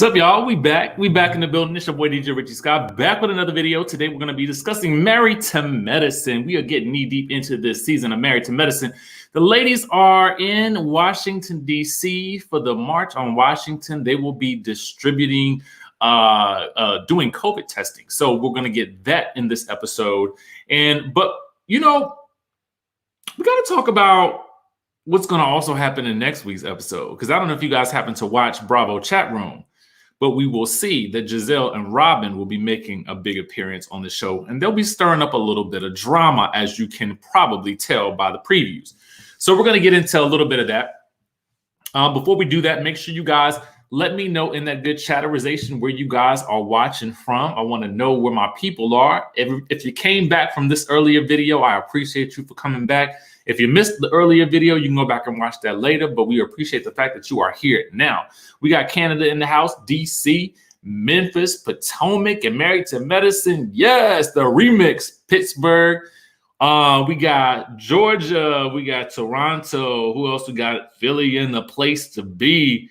What's up, y'all? We back in the building. It's your boy DJ Richie Skye, back with another video. Today we're going to be discussing Married to Medicine. We are getting knee deep into this season of Married to Medicine. The ladies are in Washington, D.C. for the March on Washington. They will be distributing, doing COVID testing. So we're going to get that in this episode. But you know, we got to talk about what's going to also happen in next week's episode, because I don't know if you guys happen to watch Bravo Chat Room, but we will see that Gizelle and Robyn will be making a big appearance on the show, and they'll be stirring up a little bit of drama, as you can probably tell by the previews. So we're going to get into a little bit of that. Before we do that, make sure you guys let me know in that good chatterization where you guys are watching from. I want to know where my people are. If you came back from this earlier video, I appreciate you for coming back. If you missed the earlier video, you can go back and watch that later, but we appreciate the fact that you are here now. We got Canada in the house, DC, Memphis, Potomac, and Married to Medicine. Yes, the remix, Pittsburgh. We got Georgia, we got Toronto. Who else we got? Philly in the place to be.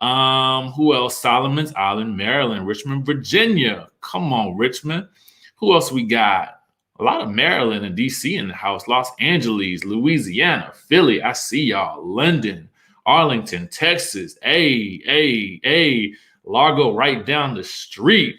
Who else? Solomon's Island, Maryland, Richmond, Virginia. Come on, Richmond. Who else we got? A lot of Maryland and DC in the house. Los Angeles, Louisiana, Philly. I see y'all. London, Arlington, Texas. Largo right down the street.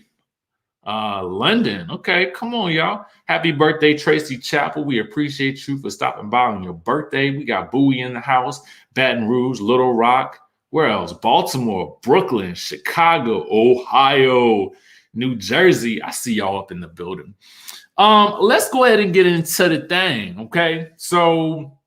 London. Okay, come on, y'all. Happy birthday, Tracy Chapel. We appreciate you for stopping by on your birthday. We got Bowie in the house. Baton Rouge, Little Rock. Where else? Baltimore, Brooklyn, Chicago, Ohio, New Jersey. I see y'all up in the building. Let's go ahead and get into the thing, okay? So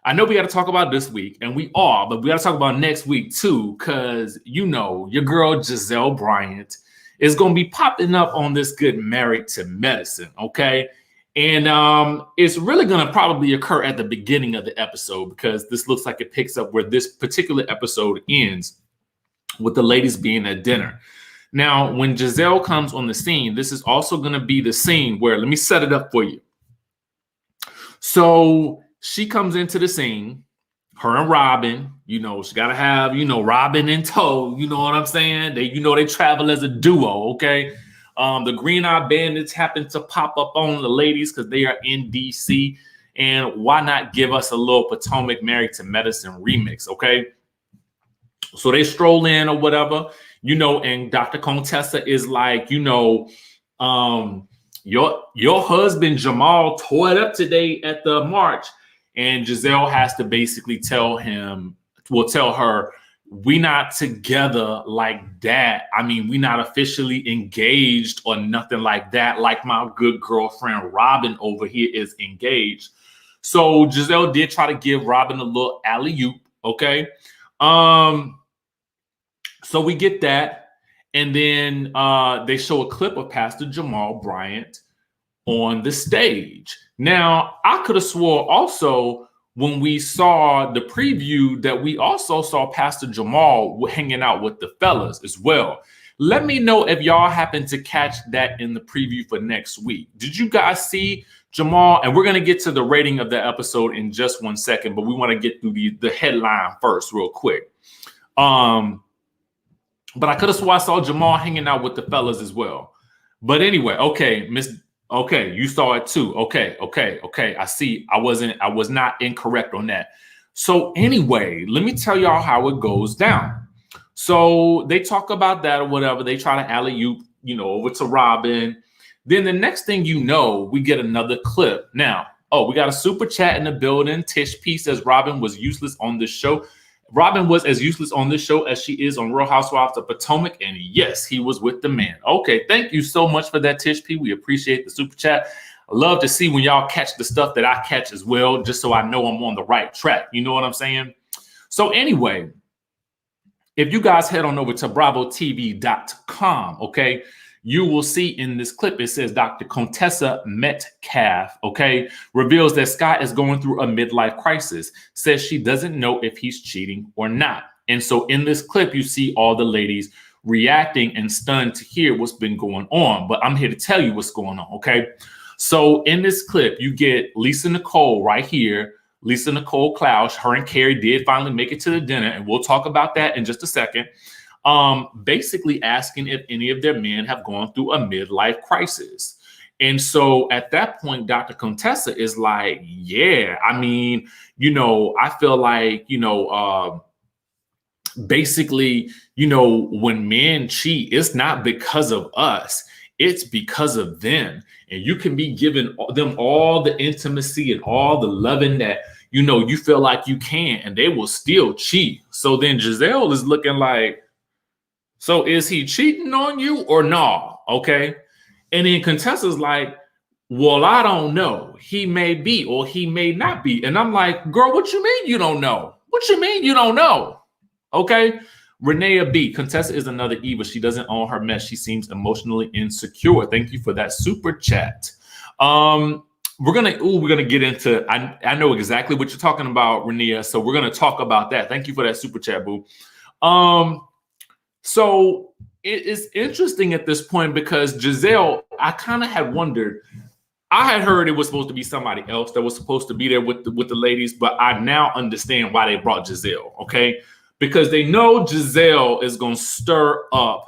I know we got to talk about this week, and we are, but we got to talk about next week too, because you know your girl GIZELLE Bryant is going to be popping up on this good Married to Medicine, okay? And it's really going to probably occur at the beginning of the episode, because this looks like it picks up where this particular episode ends, with the ladies being at dinner. Now, when GIZELLE comes on the scene, this is also going to be the scene where, let me set it up for you. So she comes into the scene, her and Robyn, you know, she got to have, you know, Robyn in tow. You know what I'm saying? They travel as a duo, okay? The Green Eye Bandits happen to pop up on the ladies because they are in DC. And why not give us a little Potomac Married to Medicine remix, okay? So they stroll in or whatever, you know, and Dr. Contessa is like, you know, your husband Jamal tore it up today at the march. And GIZELLE has to basically tell her, we not together like that. I mean, we not officially engaged or nothing like that, like my good girlfriend Robyn over here is engaged. So GIZELLE did try to give Robyn a little alley-oop, okay? So we get that, and then they show a clip of Pastor Jamal Bryant on the stage. Now, I could have swore also when we saw the preview that we also saw Pastor Jamal hanging out with the fellas as well. Let me know if y'all happen to catch that in the preview for next week. Did you guys see Jamal? And we're going to get to the rating of the episode in just 1 second, but we want to get through the headline first real quick. But I could have sworn I saw Jamal hanging out with the fellas as well. But anyway, okay, okay, you saw it too. Okay. I see. I was not incorrect on that. So anyway, let me tell y'all how it goes down. So they talk about that or whatever. They try to alley-oop, you know, over to Robyn. Then the next thing you know, we get another clip. Now, we got a super chat in the building. Tish P says Robyn was useless on the show. Robyn was as useless on this show as she is on Real Housewives of Potomac. And yes, he was with the man. Okay, thank you so much for that, Tish P. We appreciate the super chat. I love to see when y'all catch the stuff that I catch as well, just so I know I'm on the right track. You know what I'm saying? So anyway, if you guys head on over to bravotv.com, okay, you will see in this clip, it says Dr. Contessa Metcalf, okay, reveals that Skye is going through a midlife crisis, says she doesn't know if he's cheating or not. And so in this clip, you see all the ladies reacting and stunned to hear what's been going on. But I'm here to tell you what's going on, okay? So in this clip, you get Lisa Nicole right here, Lisa Nicole Klaus. Her and Carrie did finally make it to the dinner, and we'll talk about that in just a second. basically asking if any of their men have gone through a midlife crisis. And so at that point, Dr. Contessa is like, yeah, I mean, I feel like, basically, when men cheat, it's not because of us, it's because of them. And you can be giving them all the intimacy and all the loving that, you feel like you can, and they will still cheat. So then Gizelle is looking like, so is he cheating on you or no? Okay. And then Contessa's like, well, I don't know. He may be or he may not be. And I'm like, girl, what you mean you don't know? What you mean you don't know? Okay. Renea B. Contessa is another Eva. She doesn't own her mess. She seems emotionally insecure. Thank you for that super chat. We're gonna get into. I know exactly what you're talking about, Renea. So we're gonna talk about that. Thank you for that super chat, boo. So it is interesting at this point because Gizelle, I kind of had wondered. I had heard it was supposed to be somebody else that was supposed to be there with the ladies, but I now understand why they brought Gizelle. Okay. Because they know Gizelle is going to stir up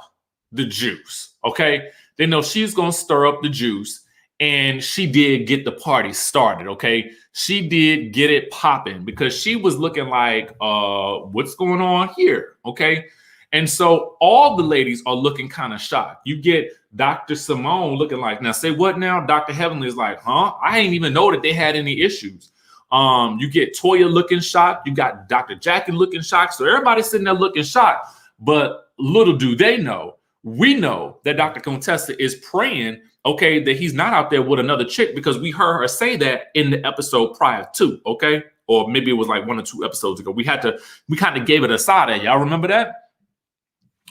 the juice, okay? They know she's going to stir up the juice, and she did get the party started, okay? She did get it popping because she was looking like, what's going on here, okay? And so all the ladies are looking kind of shocked. You get Dr. Simone looking like, now say what now? Dr. Heavenly is like, huh? I didn't even know that they had any issues. You get Toya looking shocked. You got Dr. Jackie looking shocked. So everybody's sitting there looking shocked. But little do they know, we know that Dr. Contessa is praying, okay, that he's not out there with another chick because we heard her say that in the episode prior to, okay? Or maybe it was like 1 or 2 episodes ago. We kind of gave it a side at. Y'all remember that?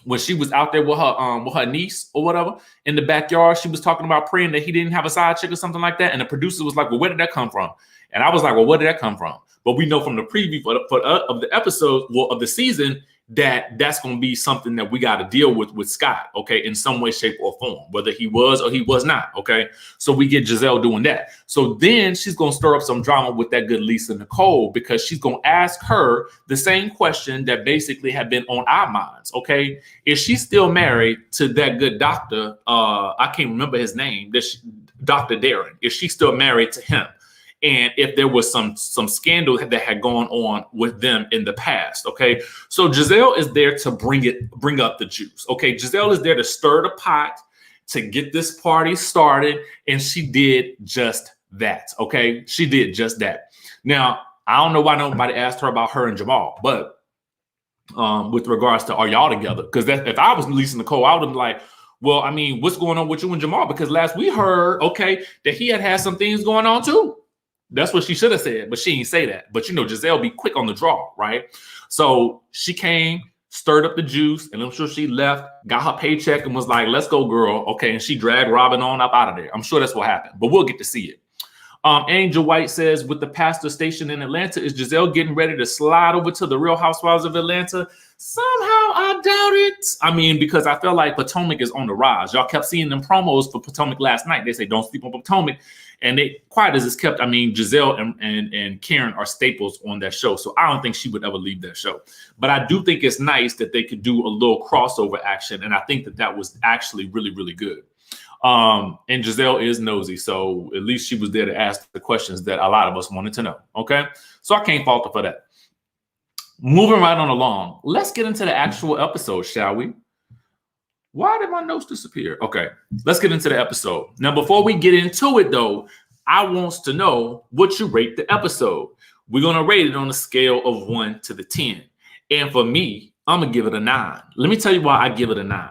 When she was out there with her niece or whatever in the backyard, she was talking about praying that he didn't have a side chick or something like that. And the producer was like, well, where did that come from? And I was like, well, where did that come from? But we know from the preview of the episode, of the season, that's going to be something that we got to deal with Scott, okay, in some way, shape, or form, whether he was or he was not, okay? So we get Gizelle doing that. So then she's going to stir up some drama with that good Lisa Nicole because she's going to ask her the same question that basically had been on our minds, okay? Is she still married to that good doctor? I can't remember his name, Dr. Darren. Is she still married to him? And if there was some scandal that had gone on with them in the past, okay? So Gizelle is there to bring up the juice, okay? Gizelle is there to stir the pot, to get this party started, and she did just that, okay? She did just that. Now, I don't know why nobody asked her about her and Jamal, but with regards to are y'all together? Because if I was Lisa Nicole, I would have been like, well, I mean, what's going on with you and Jamal? Because last we heard, okay, that he had some things going on too. That's what she should have said, but she didn't say that. But Gizelle be quick on the draw, right? So she came, stirred up the juice, and I'm sure she left, got her paycheck, and was like, let's go, girl. Okay, and she dragged Robyn on up out of there. I'm sure that's what happened, but we'll get to see it. Angel White says, with the pastor station in Atlanta, is Gizelle getting ready to slide over to the Real Housewives of Atlanta? Somehow I doubt it. I mean, because I feel like Potomac is on the rise. Y'all kept seeing them promos for Potomac last night. They say, don't sleep on Potomac. And they, quiet as it's kept, I mean, Gizelle and Karen are staples on that show. So I don't think she would ever leave that show. But I do think it's nice that they could do a little crossover action. And I think that was actually really, really good. And Gizelle is nosy. So at least she was there to ask the questions that a lot of us wanted to know. Okay. So I can't fault her for that. Moving right on along. Let's get into the actual episode, shall we? Why did my notes disappear? Okay, let's get into the episode. Now, before we get into it, though, I want to know what you rate the episode. We're going to rate it on a scale of 1 to 10. And for me, I'm going to give it a 9. Let me tell you why I give it a 9.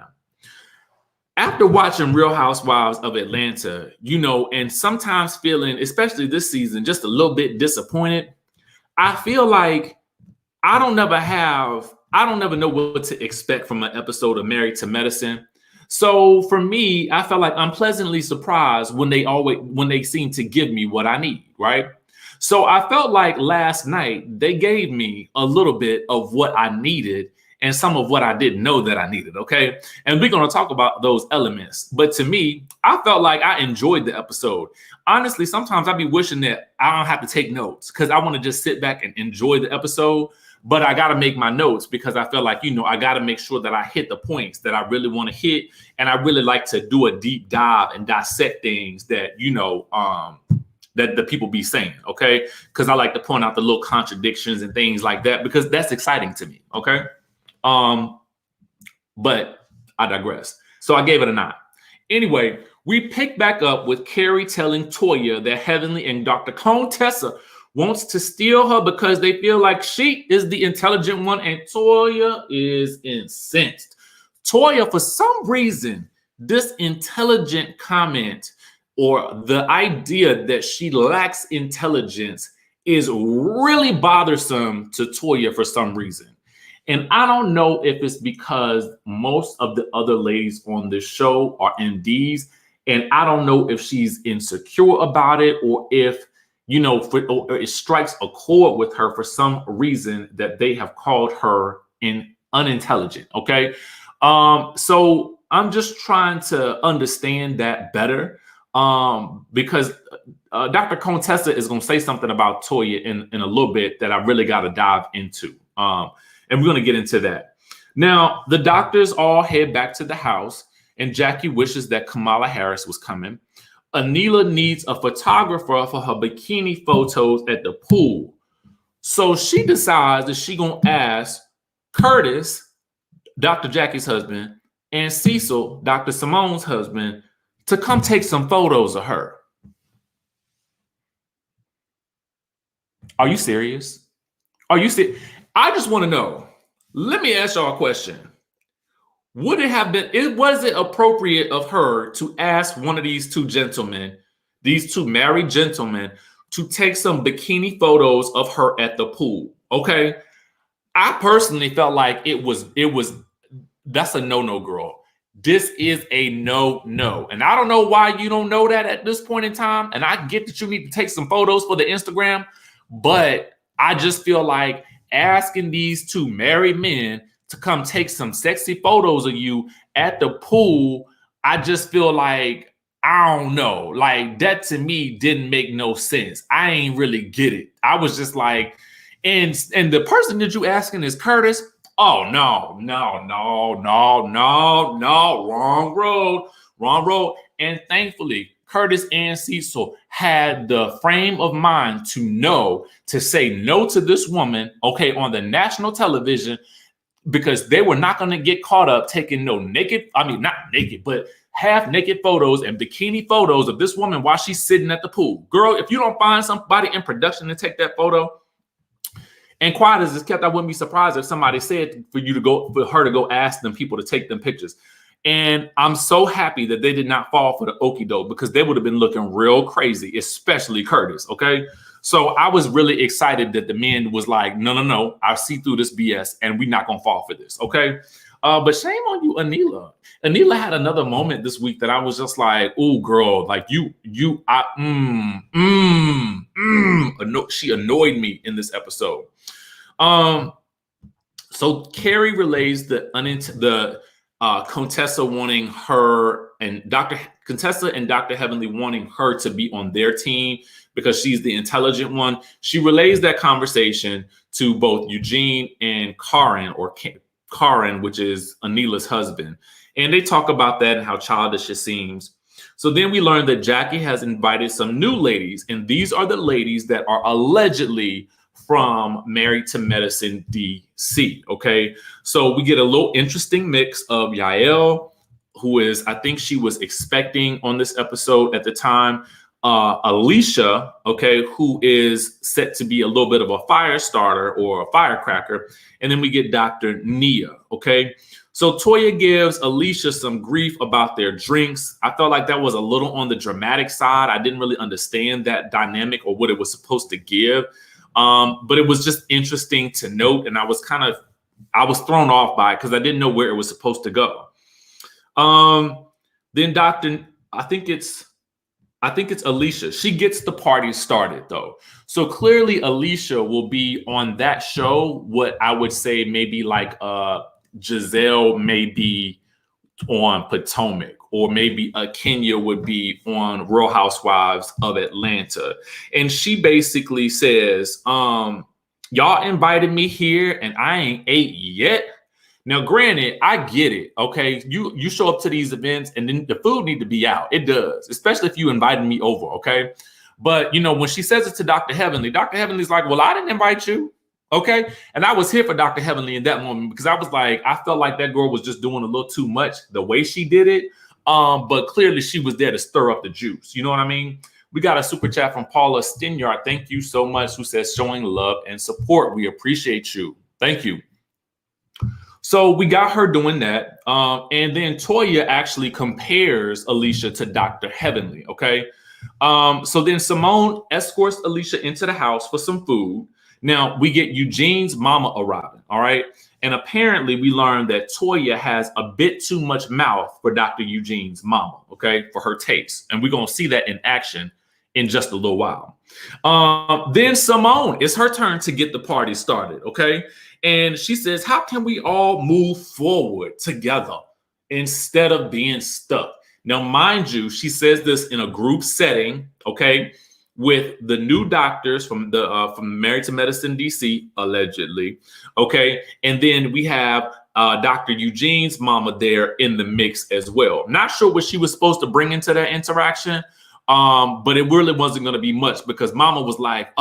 After watching Real Housewives of Atlanta, and sometimes feeling, especially this season, just a little bit disappointed, I feel like I don't never know what to expect from an episode of Married to Medicine. So for me, I felt like I'm pleasantly surprised when they seem to give me what I need, right? So I felt like last night they gave me a little bit of what I needed and some of what I didn't know that I needed, okay? And we're going to talk about those elements. But to me, I felt like I enjoyed the episode. Honestly, sometimes I'd be wishing that I don't have to take notes because I want to just sit back and enjoy the episode. but I got to make my notes because I feel like, you know, I got to make sure that I hit the points that I really want to hit. And I really like to do a deep dive and dissect things that, you know, that the people be saying, okay? Because I like to point out the little contradictions and things like that because that's exciting to me, okay? But I digress. So I gave it a 9. Anyway, we pick back up with Carrie telling Toya that Heavenly and Dr. Contessa wants to steal her because they feel like she is the intelligent one, and Toya is incensed. Toya, for some reason, this intelligent comment or the idea that she lacks intelligence is really bothersome to Toya for some reason. And I don't know if it's because most of the other ladies on this show are MDs, and I don't know if she's insecure about it or if, you know, or it strikes a chord with her for some reason that they have called her unintelligent, okay? So I'm just trying to understand that better because Dr. Contessa is going to say something about Toya in a little bit that I really got to dive into. And we're going to get into that. Now, the doctors all head back to the house, and Jackie wishes that Kamala Harris was coming. Anila needs a photographer for her bikini photos at the pool. So she decides that she's going to ask Curtis, Dr. Jackie's husband, and Cecil, Dr. Simone's husband, to come take some photos of her. Are you serious? Are you serious? I just want to know. Let me ask y'all a question. Would it have been, was it appropriate of her to ask one of these two gentlemen, these two married gentlemen, to take some bikini photos of her at the pool? Okay. I personally felt like that's a no-no, girl. This is a no-no. And I don't know why you don't know that at this point in time. And I get that you need to take some photos for the Instagram, but I just feel like asking these two married men to come take some sexy photos of you at the pool, I just feel like, I don't know, like that to me didn't make no sense. I ain't really get it. I was just like, and the person that you asking is Curtis. Oh, no, wrong road. And thankfully, Curtis and Cecil had the frame of mind to know to say no to this woman, okay, on the national television, because they were not going to get caught up taking no naked, I mean, not naked, but half naked photos and bikini photos of this woman while she's sitting at the pool. Girl, if you don't find somebody in production to take that photo, and quiet as it's kept, I wouldn't be surprised if somebody said for her to go ask them people to take them pictures. And I'm so happy that they did not fall for the okie doke because they would have been looking real crazy, especially Curtis, okay? So I was really excited that the men was like, no, I see through this BS and we're not going to fall for this, okay? But shame on you, Anila. Anila had another moment this week that I was just like, oh, girl, like she annoyed me in this episode. So Carrie relays the Contessa wanting her and Contessa and Dr. Heavenly wanting her to be on their team because she's the intelligent one. She relays that conversation to both Eugene and Karan, which is Anila's husband. And they talk about that and how childish it seems. So then we learn that Jackie has invited some new ladies, and these are the ladies that are allegedly from Married to Medicine DC, okay? So we get a little interesting mix of Yael, who is, I think she was expecting on this episode at the time, Alicia, okay, who is set to be a little bit of a fire starter or a firecracker, and then we get Dr. Nia, okay? So Toya gives Alicia some grief about their drinks. I felt like that was a little on the dramatic side. I didn't really understand that dynamic or what it was supposed to give. But it was just interesting to note, and I was thrown off by it because I didn't know where it was supposed to go. Then I think it's Alicia. She gets the party started though. So clearly Alicia will be on that show. What I would say maybe like Giselle may be on Potomac, or maybe Kenya would be on Real Housewives of Atlanta. And she basically says, Y'all invited me here and I ain't ate yet. Now, granted, I get it. Okay, you show up to these events and then the food need to be out. It does, especially if you invited me over. Okay, but you know when she says it to Dr. Heavenly, Dr. Heavenly's like, "Well, I didn't invite you." Okay, and I was here for Dr. Heavenly in that moment because I was like, I felt like that girl was just doing a little too much the way she did it. But clearly she was there to stir up the juice. You know what I mean? We got a super chat from Paula Stinyard. Thank you so much. Who says showing love and support. We appreciate you. Thank you. So we got her doing that. And then Toya actually compares Alicia to Dr. Heavenly. Okay. So then Simone escorts Alicia into the house for some food. Now we get Eugene's mama arriving. All right. And apparently we learned that Toya has a bit too much mouth for Dr. Eugene's mama. Okay. For her taste. And we're going to see that in action in just a little while. Then Simone, it's her turn to get the party started. Okay. And she says, how can we all move forward together instead of being stuck? Now, mind you, she says this in a group setting, okay, with the new doctors from Married to Medicine DC, allegedly, okay? And then we have Dr. Eugene's mama there in the mix as well. Not sure what she was supposed to bring into that interaction, but it really wasn't going to be much because mama was like,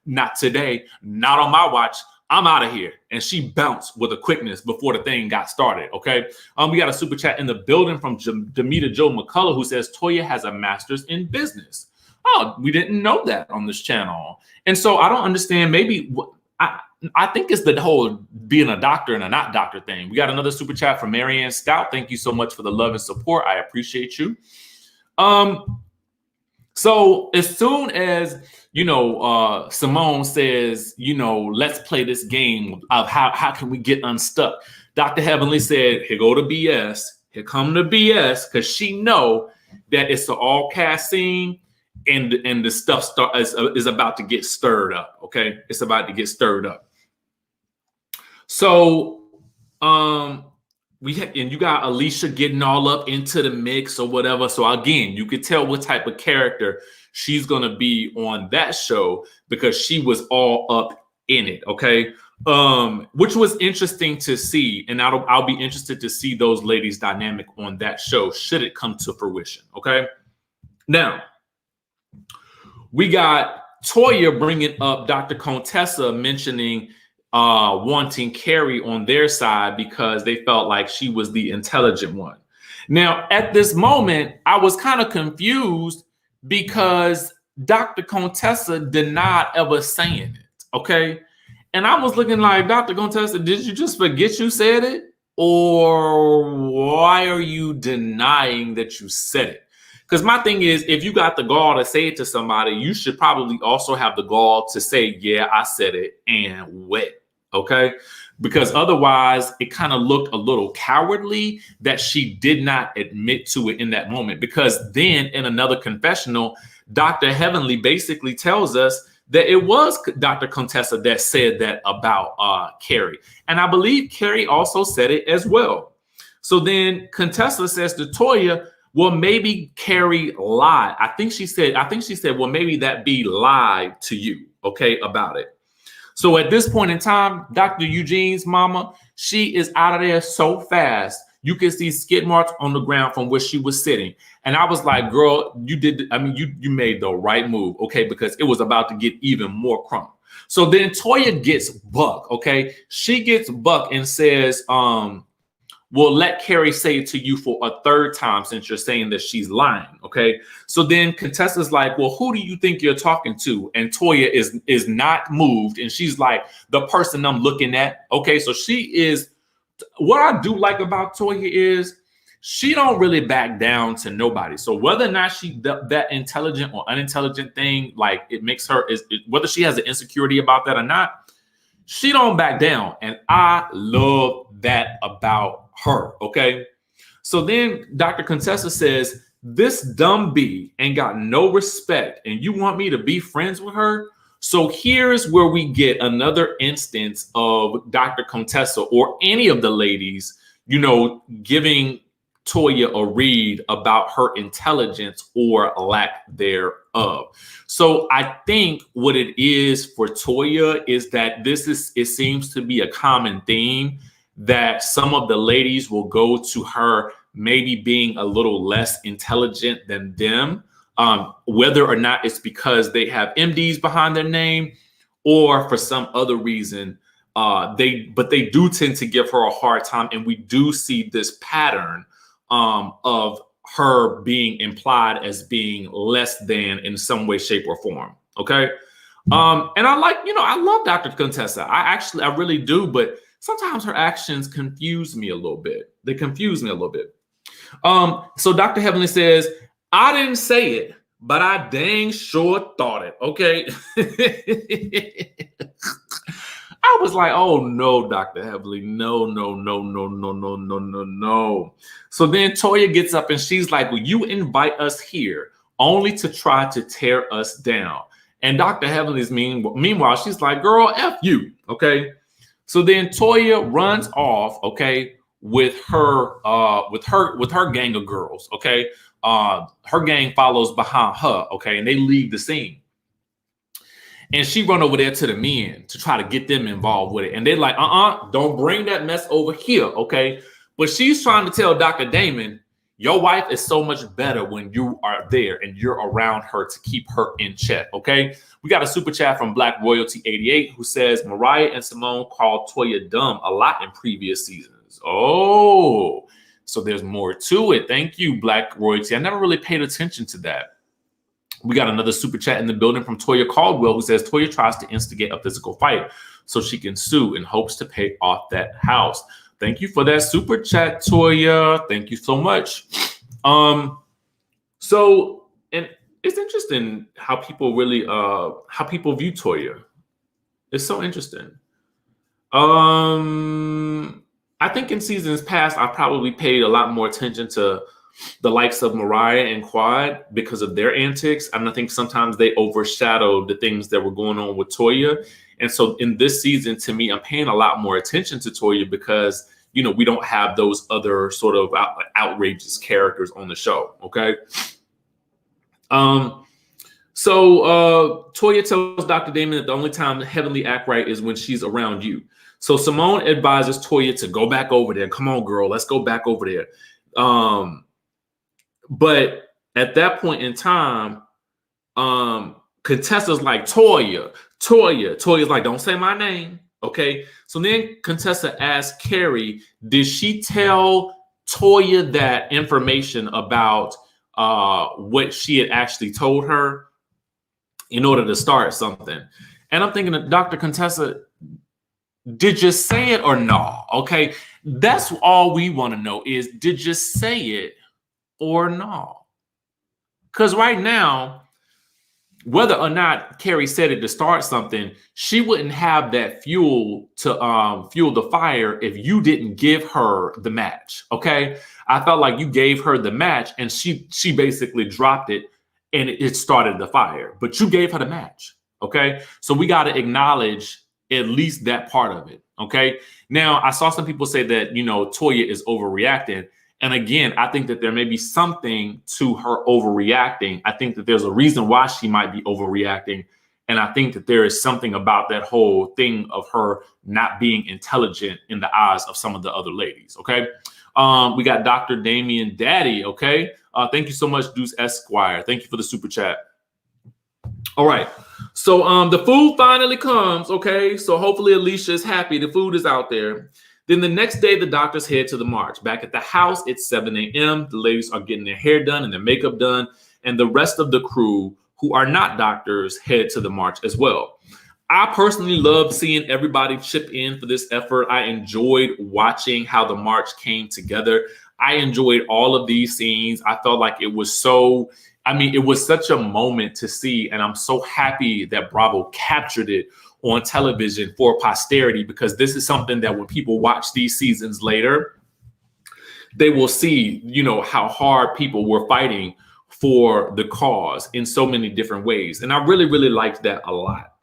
not today, not on my watch. I'm out of here. And she bounced with a quickness before the thing got started. Okay. We got a super chat in the building from Demita Joe McCullough who says Toya has a master's in business. Oh, we didn't know that on this channel. And so I don't understand. Maybe I think it's the whole being a doctor and a not doctor thing. We got another super chat from Marianne Stout. Thank you so much for the love and support. I appreciate you. So as soon as, Simone says, let's play this game of how can we get unstuck? Dr. Heavenly said, here go the BS. Here come the BS. Because she know that it's an all cast scene and the stuff is about to get stirred up. Okay. It's about to get stirred up. So, you got Alicia getting all up into the mix or whatever. So again, you could tell what type of character she's going to be on that show because she was all up in it. Okay. Which was interesting to see. And I'll be interested to see those ladies' dynamic on that show should it come to fruition. Okay. Now we got Toya bringing up Dr. Contessa mentioning wanting Carrie on their side because they felt like she was the intelligent one. Now, at this moment, I was kind of confused because Dr. Contessa denied ever saying it, okay? And I was looking like, Dr. Contessa, did you just forget you said it? Or why are you denying that you said it? Because my thing is, if you got the gall to say it to somebody, you should probably also have the gall to say, yeah, I said it and what? Okay, because otherwise it kind of looked a little cowardly that she did not admit to it in that moment. Because then in another confessional, Dr. Heavenly basically tells us that it was Dr. Contessa that said that about Carrie. And I believe Carrie also said it as well. So then Contessa says to Toya, well, maybe Carrie lied. I think she said, well, maybe that be lied to you, okay, about it. So at this point in time, Dr. Eugene's mama, she is out of there so fast. You can see skid marks on the ground from where she was sitting. And I was like, girl, you made the right move, okay? Because it was about to get even more crumb. So then Toya gets buck, okay? She gets buck and says, well, let Carrie say it to you for a third time since you're saying that she's lying, okay? So then Contessa's like, well, who do you think you're talking to? And Toya is not moved, and she's like, the person I'm looking at, okay? So she is, what I do like about Toya is she don't really back down to nobody. So whether or not she that intelligent or unintelligent thing, like it makes her, whether she has an insecurity about that or not, she don't back down. And I love that about her, okay? So then Dr. Contessa says, this dumb bee ain't got no respect and you want me to be friends with her? So here's where we get another instance of Dr. Contessa or any of the ladies, giving Toya a read about her intelligence or lack thereof. So I think what it is for Toya is that it seems to be a common theme that some of the ladies will go to her maybe being a little less intelligent than them, whether or not it's because they have MDs behind their name or for some other reason. They do tend to give her a hard time, and we do see this pattern of her being implied as being less than in some way, shape, or form. Okay. And I love Dr. Contessa. I really do, but sometimes her actions confuse me a little bit. They confuse me a little bit. So Dr. Heavenly says, I didn't say it, but I dang sure thought it. Okay. I was like, oh no, Dr. Heavenly, no. So then Toya gets up and she's like, well, you invite us here only to try to tear us down. And Dr. Heavenly's meanwhile, she's like, girl, F you. Okay. So then Toya runs off, okay, with her gang of girls. Okay. Her gang follows behind her, okay, and they leave the scene. And she run over there to the men to try to get them involved with it. And they're like, don't bring that mess over here, okay? But she's trying to tell Dr. Damon, your wife is so much better when you are there and you're around her to keep her in check, okay? We got a super chat from Black Royalty 88 who says, Mariah and Simone called Toya dumb a lot in previous seasons. Oh, so there's more to it. Thank you, Black Royalty. I never really paid attention to that. We got another super chat in the building from Toya Caldwell who says Toya tries to instigate a physical fight so she can sue in hopes to pay off that house. Thank you for that super chat, Toya. Thank you so much. So, and it's interesting how people really, how people view Toya. It's so interesting. I think in seasons past, I probably paid a lot more attention to the likes of Mariah and Quad because of their antics. And I think sometimes they overshadowed the things that were going on with Toya. And so in this season, to me, I'm paying a lot more attention to Toya because, we don't have those other sort of outrageous characters on the show. Okay. So Toya tells Dr. Damon that the only time Heavenly act right is when she's around you. So Simone advises Toya to go back over there. Come on, girl, let's go back over there. But at that point in time, Contessa's like, Toya's like, don't say my name. Okay. So then Contessa asked Carrie, did she tell Toya that information about what she had actually told her in order to start something? And I'm thinking of Dr. Contessa, did you say it or no? Okay. That's all we want to know is, did you say it or no? Because right now, whether or not Carrie said it to start something, she wouldn't have that fuel to fuel the fire if you didn't give her the match. Okay. I felt like you gave her the match and she basically dropped it and it started the fire, but you gave her the match. Okay. So we got to acknowledge at least that part of it. Okay. Now I saw some people say that, Toya is overreacting. And again, I think that there may be something to her overreacting. I think that there's a reason why she might be overreacting. And I think that there is something about that whole thing of her not being intelligent in the eyes of some of the other ladies. Okay. We got Dr. Damian Daddy. Okay. Thank you so much, Deuce Esquire. Thank you for the super chat. All right. So the food finally comes. Okay. So hopefully Alicia is happy. The food is out there. Then the next day, the doctors head to the march. Back at the house, it's 7 a.m. The ladies are getting their hair done and their makeup done. And the rest of the crew who are not doctors head to the march as well. I personally love seeing everybody chip in for this effort. I enjoyed watching how the march came together. I enjoyed all of these scenes. I felt like it was it was such a moment to see. And I'm so happy that Bravo captured it on television for posterity, because this is something that when people watch these seasons later, they will see, how hard people were fighting for the cause in so many different ways. And I really, really liked that a lot.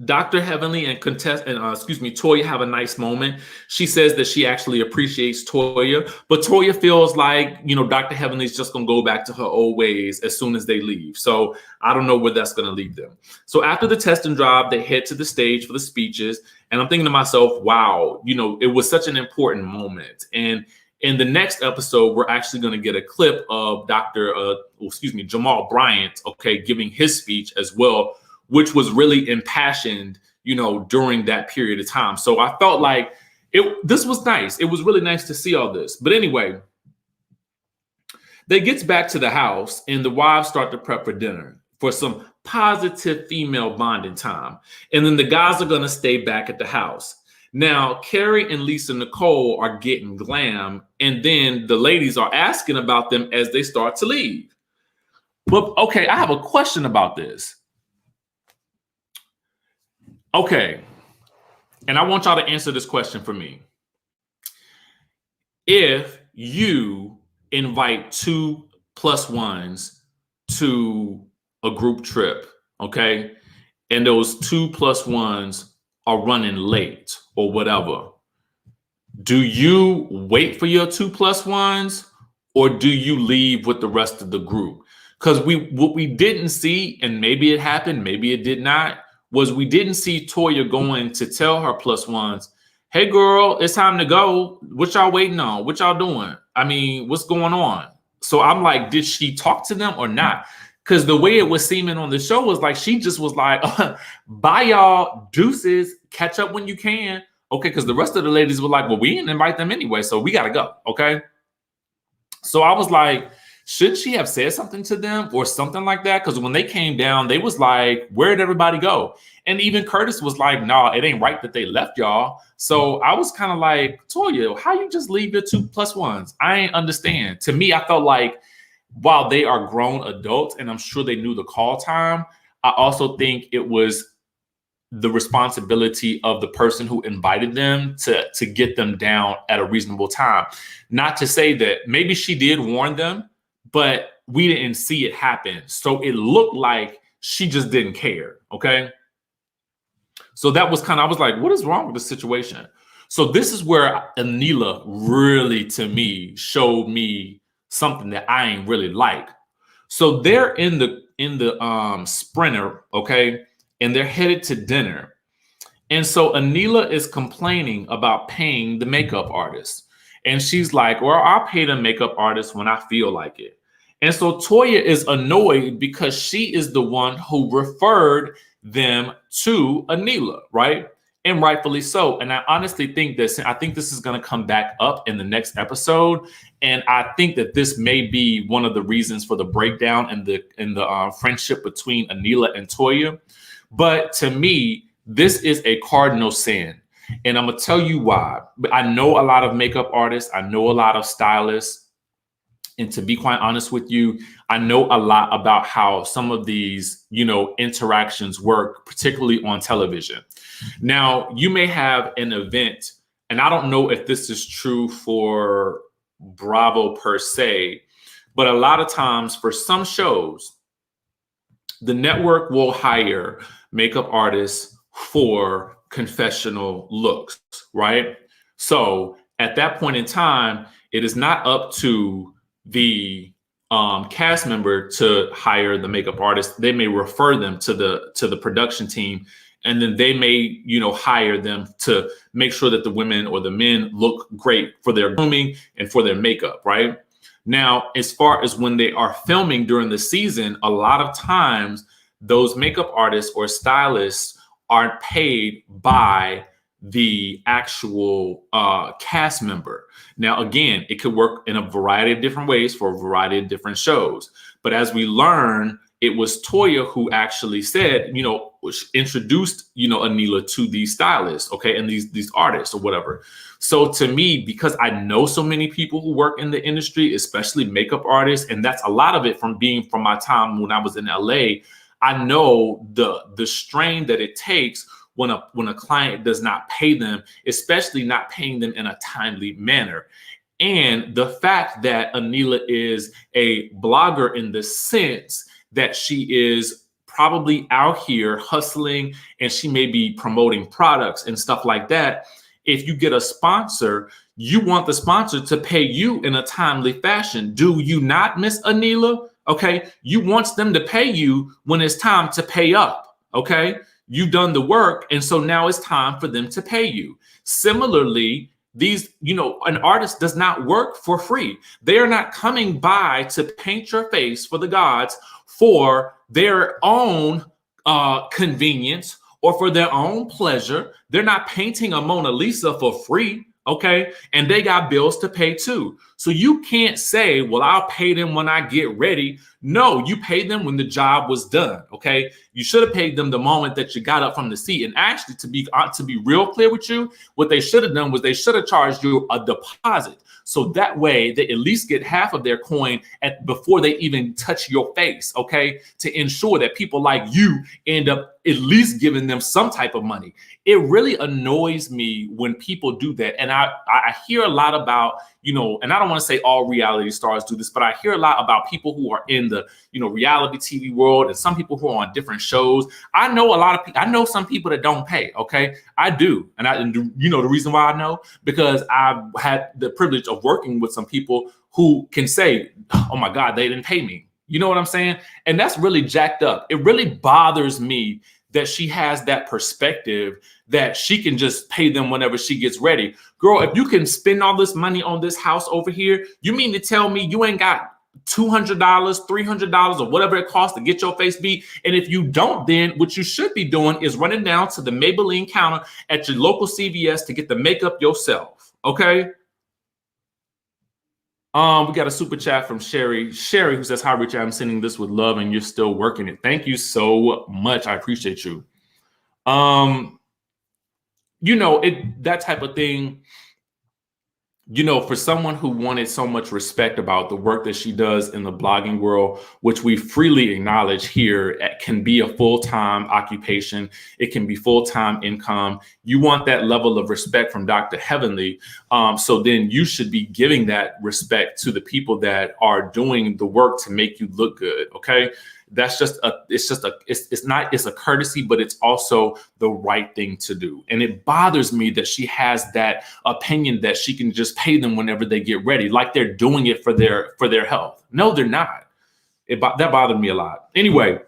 Dr. Heavenly and Contessa and Toya have a nice moment. She says that she actually appreciates Toya, but Toya feels like, Dr. Heavenly is just gonna go back to her old ways as soon as they leave. So I don't know where that's gonna leave them. So after the testing drive, they head to the stage for the speeches, and I'm thinking to myself, wow, it was such an important moment. And in the next episode, we're actually going to get a clip of Jamal Bryant, giving his speech as well, which was really impassioned, during that period of time. So I felt like this was nice. It was really nice to see all this. But anyway, they gets back to the house and the wives start to prep for dinner for some positive female bonding time. And then the guys are going to stay back at the house. Now, Carrie and Lisa Nicole are getting glam, and then the ladies are asking about them as they start to leave. But okay, I have a question about this. Okay, and I want y'all to answer this question for me. If you invite 2+1s to a group trip, okay, and those 2+1s are running late or whatever, do you wait for your 2+1s or do you leave with the rest of the group? Because what we didn't see, and maybe it happened, maybe it did not, was we didn't see Toya going to tell her +1s, hey girl, it's time to go. What y'all waiting on? What y'all doing? I mean, what's going on? So I'm like, did she talk to them or not? Because the way it was seeming on the show was like, she just was like, bye y'all, deuces, catch up when you can. Okay, because the rest of the ladies were like, well, we didn't invite them anyway, so we got to go, okay? So I was like, should she have said something to them or something like that? Because when they came down, they was like, where'd everybody go? And even Curtis was like, nah, it ain't right that they left y'all. So I was kind of like, Toya, how you just leave your 2+1s? I ain't understand. To me, I felt like while they are grown adults, and I'm sure they knew the call time, I also think it was the responsibility of the person who invited them to get them down at a reasonable time. Not to say that maybe she did warn them, but we didn't see it happen. So it looked like she just didn't care, okay? So that was I was like, what is wrong with the situation? So this is where Anila really, to me, showed me something that I ain't really like. So they're in the Sprinter, okay? And they're headed to dinner. And so Anila is complaining about paying the makeup artist. And she's like, well, I'll pay the makeup artist when I feel like it. And so Toya is annoyed because she is the one who referred them to Anila, right? And rightfully so. And I honestly think this is going to come back up in the next episode. And I think that this may be one of the reasons for the breakdown in the friendship between Anila and Toya. But to me, this is a cardinal sin. And I'm going to tell you why. I know a lot of makeup artists. I know a lot of stylists. And to be quite honest with you, I know a lot about how some of these, interactions work, particularly on television. Now, you may have an event, and I don't know if this is true for Bravo per se, but a lot of times for some shows, the network will hire makeup artists for confessional looks, right? So at that point in time, it is not up to the cast member to hire the makeup artist. They may refer them to the production team, and then they may, hire them to make sure that the women or the men look great for their grooming and for their makeup, right? Now, as far as when they are filming during the season, a lot of times those makeup artists or stylists aren't paid by the actual cast member. Now, again, it could work in a variety of different ways for a variety of different shows. But as we learn, it was Toya who actually said, introduced, Anila to these stylists, okay, and these artists or whatever. So to me, because I know so many people who work in the industry, especially makeup artists, and that's a lot of it from my time when I was in LA, I know the strain that it takes when a client does not pay them, especially not paying them in a timely manner. And the fact that Anila is a blogger in the sense that she is probably out here hustling, and she may be promoting products and stuff like that. If you get a sponsor, you want the sponsor to pay you in a timely fashion. Do you not, Miss Anila? Okay, you want them to pay you when it's time to pay up. Okay, you've done the work, and so now it's time for them to pay you. Similarly, these, an artist does not work for free. They are not coming by to paint your face for the gods for their own convenience or for their own pleasure. They're not painting a Mona Lisa for free. Okay. And they got bills to pay too. So you can't say, well, I'll pay them when I get ready. No, you paid them when the job was done. Okay. You should have paid them the moment that you got up from the seat. And actually, to be real clear with you, what they should have done was they should have charged you a deposit. So that way they at least get half of their coin before they even touch your face. Okay. To ensure that people like you end up at least giving them some type of money. It really annoys me when people do that. And I hear a lot about, and I don't want to say all reality stars do this, but I hear a lot about people who are in the, reality TV world, and some people who are on different shows. I know a lot of people. I know some people that don't pay. Okay, I do. And the reason why I know, because I've had the privilege of working with some people who can say, oh my God, they didn't pay me. You know what I'm saying? And that's really jacked up. It really bothers me that she has that perspective that she can just pay them whenever she gets ready. Girl, if you can spend all this money on this house over here, you mean to tell me you ain't got $200, $300, or whatever it costs to get your face beat? And if you don't, then what you should be doing is running down to the Maybelline counter at your local CVS to get the makeup yourself. Okay? We got a super chat from Sherry, who says, hi, Richie, I'm sending this with love and you're still working it. Thank you so much. I appreciate you. That type of thing, for someone who wanted so much respect about the work that she does in the blogging world, which we freely acknowledge here, it can be a full-time occupation. It can be full-time income. You want that level of respect from Dr. Heavenly. So then you should be giving that respect to the people that are doing the work to make you look good. Okay. That's it's a courtesy, but it's also the right thing to do. And it bothers me that she has that opinion that she can just pay them whenever they get ready, like they're doing it for their health. No, they're not. That bothered me a lot. Anyway,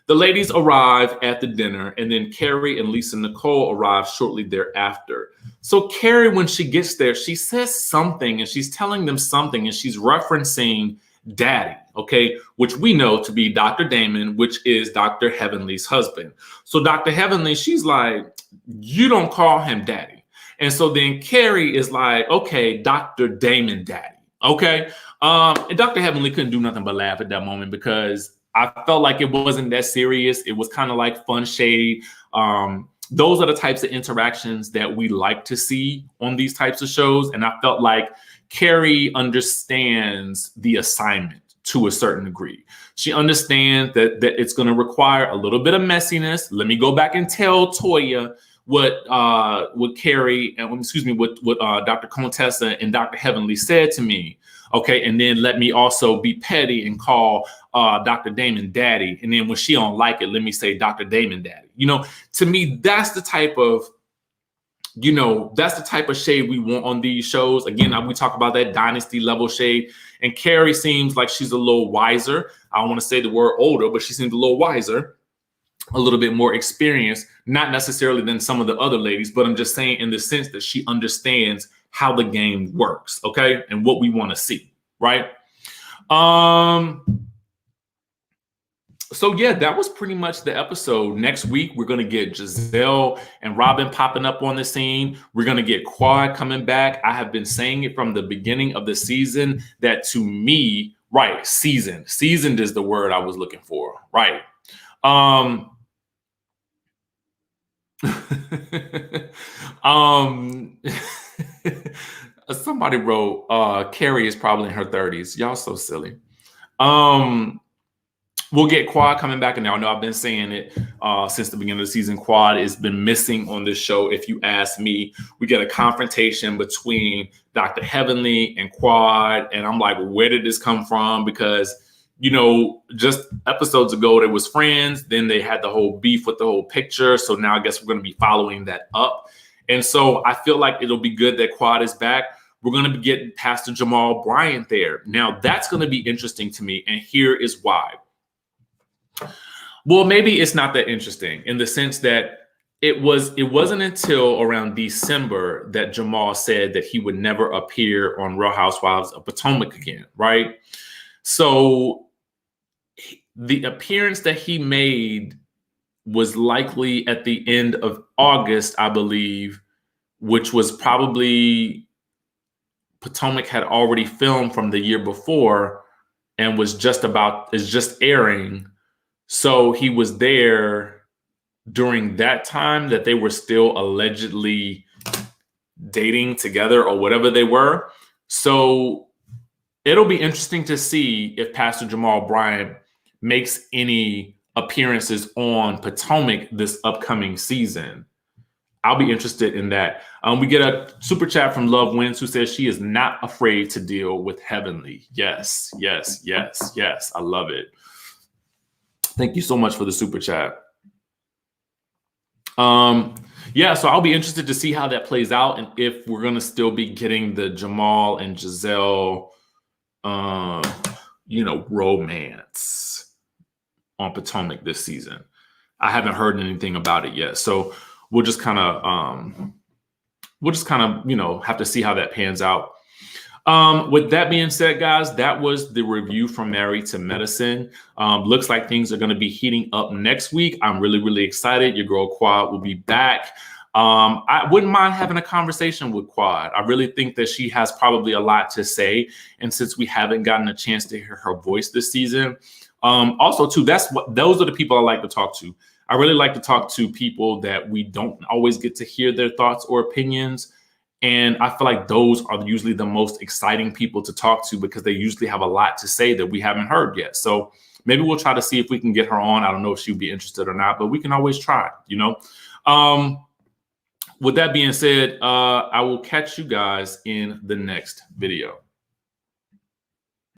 the ladies arrive at the dinner, and then Carrie and Lisa Nicole arrive shortly thereafter. So Carrie, when she gets there, she says something, and she's telling them something, and she's referencing Daddy, okay, which we know to be Dr. Damon, which is Dr. Heavenly's husband. So Dr. Heavenly, she's like, you don't call him Daddy. And so then Carrie is like, okay, Dr. Damon Daddy, okay. And Dr. Heavenly couldn't do nothing but laugh at that moment, because I felt like it wasn't that serious. It was kind of like fun shade. Those are the types of interactions that we like to see on these types of shows. And I felt like Carrie understands the assignment to a certain degree. She understands that it's going to require a little bit of messiness. Let me go back and tell TOYA what Carrie and what Dr. Contessa and Dr. Heavenly said to me. Okay, and then let me also be petty and call Dr. Damon Daddy. And then when she don't like it, let me say Dr. Damon Daddy. To me, that's the type of shade we want on these shows. Again, we talk about that dynasty level shade. And Carrie seems like she's a little wiser. I don't want to say the word older, but she seems a little wiser, a little bit more experienced, not necessarily than some of the other ladies, but I'm just saying in the sense that she understands how the game works, okay? And what we want to see, right? So yeah, that was pretty much the episode. Next week, we're going to get Gizelle and Robyn popping up on the scene. We're going to get Quad coming back. I have been saying it from the beginning of the season that, to me, right, seasoned is the word I was looking for, right? Somebody wrote, Carrie is probably in her 30s. Y'all so silly. We'll get Quad coming back, and I know I've been saying it since the beginning of the season. Quad has been missing on this show, if you ask me. We get a confrontation between Dr. Heavenly and Quad, and I'm like, where did this come from? Because, you know, just episodes ago, they was friends. Then they had the whole beef with the whole picture. So now I guess we're going to be following that up. And so I feel like it'll be good that Quad is back. We're going to be getting Pastor GIZELLE Bryant there. Now, that's going to be interesting to me. And here is why. Well, maybe it's not that interesting in the sense that it wasn't until around December that Jamal said that he would never appear on Real Housewives of Potomac again, right? So the appearance that he made was likely at the end of August, I believe, which was probably Potomac had already filmed from the year before and is just airing. So he was there during that time that they were still allegedly dating together or whatever they were. So it'll be interesting to see if Pastor GIZELLE Bryant makes any appearances on Potomac this upcoming season. I'll be interested in that. We get a super chat from Love Wins who says she is not afraid to deal with Heavenly. Yes, yes, yes, yes. I love it. Thank you so much for the super chat. Yeah, so I'll be interested to see how that plays out and if we're going to still be getting the Jamal and Giselle, you know, romance on Potomac this season. I haven't heard anything about it yet. So we'll just kind of, you know, have to see how that pans out. With that being said, guys, that was the review from Married to Medicine. Looks like things are going to be heating up next week. I'm really, really excited. Your girl Quad will be back. I wouldn't mind having a conversation with Quad. I really think that she has probably a lot to say. And since we haven't gotten a chance to hear her voice this season, also too, those are the people I like to talk to. I really like to talk to people that we don't always get to hear their thoughts or opinions. And I feel like those are usually the most exciting people to talk to because they usually have a lot to say that we haven't heard yet. So maybe we'll try to see if we can get her on. I don't know if she'd be interested or not, but we can always try, you know. With that being said, I will catch you guys in the next video.